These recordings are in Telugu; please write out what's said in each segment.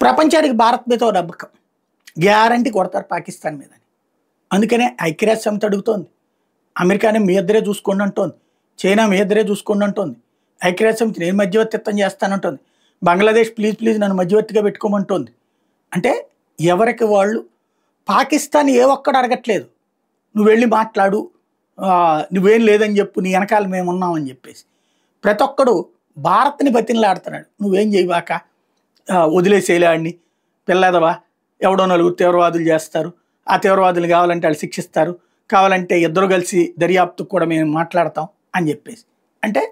ప్రపంచానికి భారత్ మీద ఓ నమ్మకం, గ్యారంటీ కొడతారు పాకిస్తాన్ మీదని. అందుకనే ఐక్యరాజ్య సమితి అడుగుతోంది, అమెరికానే మీ ఇద్దరే చూసుకోండి అంటోంది, చైనా మీ ఇద్దరే చూసుకోండి అంటోంది, ఐక్యరాజ్య సమితి నేను మధ్యవర్తిత్వం చేస్తానంటోంది, బంగ్లాదేశ్ ప్లీజ్ ప్లీజ్ నన్ను మధ్యవర్తిగా పెట్టుకోమంటోంది. అంటే ఎవరికి వాళ్ళు పాకిస్తాన్ ఏ ఒక్కడు అడగట్లేదు, నువ్వు వెళ్ళి మాట్లాడు, నువ్వేం లేదని చెప్పు, నీ వెనకాల మేము ఉన్నామని చెప్పేసి. ప్రతి ఒక్కడు భారత్ని బతినిలాడుతున్నాడు, నువ్వేం చేయబాక, వదిలేసేలాడిని, పిల్లదవా, ఎవడో నలుగురు తీవ్రవాదులు చేస్తారు, ఆ తీవ్రవాదులు కావాలంటే వాళ్ళు శిక్షిస్తారు, కావాలంటే ఇద్దరు కలిసి దర్యాప్తుకు కూడా మేము మాట్లాడతాం అని చెప్పేసి. అంటే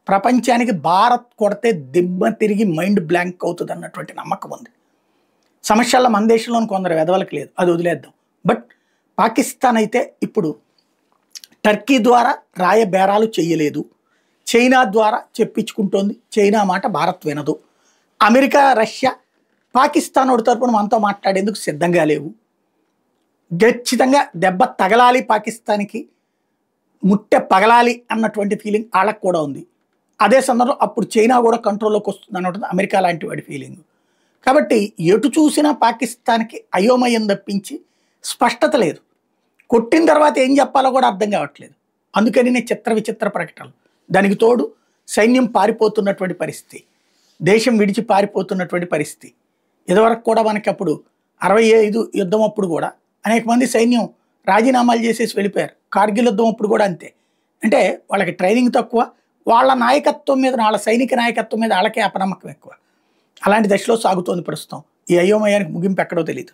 ప్రపంచానికి భారత్ కొడితే దిమ్మ తిరిగి మైండ్ బ్లాంక్ అవుతుంది అన్నటువంటి నమ్మకం ఉంది. సమస్యల్లో మన దేశంలోని కొందరు వెదవలకు లేదు, అది వదిలేద్దాం. బట్ పాకిస్తాన్ అయితే ఇప్పుడు టర్కీ ద్వారా రాయ బేరాలు చేయలేదు, చైనా ద్వారా చెప్పించుకుంటోంది, చైనా మాట భారత్ వినదు. అమెరికా రష్యా పాకిస్తాన్ ఒకటి తరపున మనతో మాట్లాడేందుకు సిద్ధంగా లేవు. ఖచ్చితంగా దెబ్బ తగలాలి పాకిస్తాన్కి, ముట్టె పగలాలి అన్నటువంటి ఫీలింగ్ వాళ్ళకు కూడా ఉంది. అదే సందర్భంలో అప్పుడు చైనా కూడా కంట్రోల్లోకి వస్తుంది అన్నటువంటి అమెరికా లాంటి వాడి ఫీలింగ్. కాబట్టి ఎటు చూసినా పాకిస్తాన్కి అయోమయం తప్పించి స్పష్టత లేదు. కొట్టిన తర్వాత ఏం చెప్పాలో కూడా అర్థం కావట్లేదు. అందుకని నేను చిత్ర విచిత్ర ప్రకటనలు, దానికి తోడు సైన్యం పారిపోతున్నటువంటి పరిస్థితి, దేశం విడిచి పారిపోతున్నటువంటి పరిస్థితి. ఇదివరకు కూడా మనకి అప్పుడు 65 యుద్ధం అప్పుడు కూడా అనేక మంది సైన్యం రాజీనామాలు చేసేసి వెళ్ళిపోయారు. కార్గిల్ యుద్ధం అప్పుడు కూడా అంతే. అంటే వాళ్ళకి ట్రైనింగ్ తక్కువ, వాళ్ళ నాయకత్వం మీద, వాళ్ళ సైనిక నాయకత్వం మీద వాళ్ళకే అపనమ్మకం ఎక్కువ. అలాంటి దశలో సాగుతోంది ప్రస్తుతం. ఈ అయోమయానికి ముగింపు ఎక్కడో తెలియదు.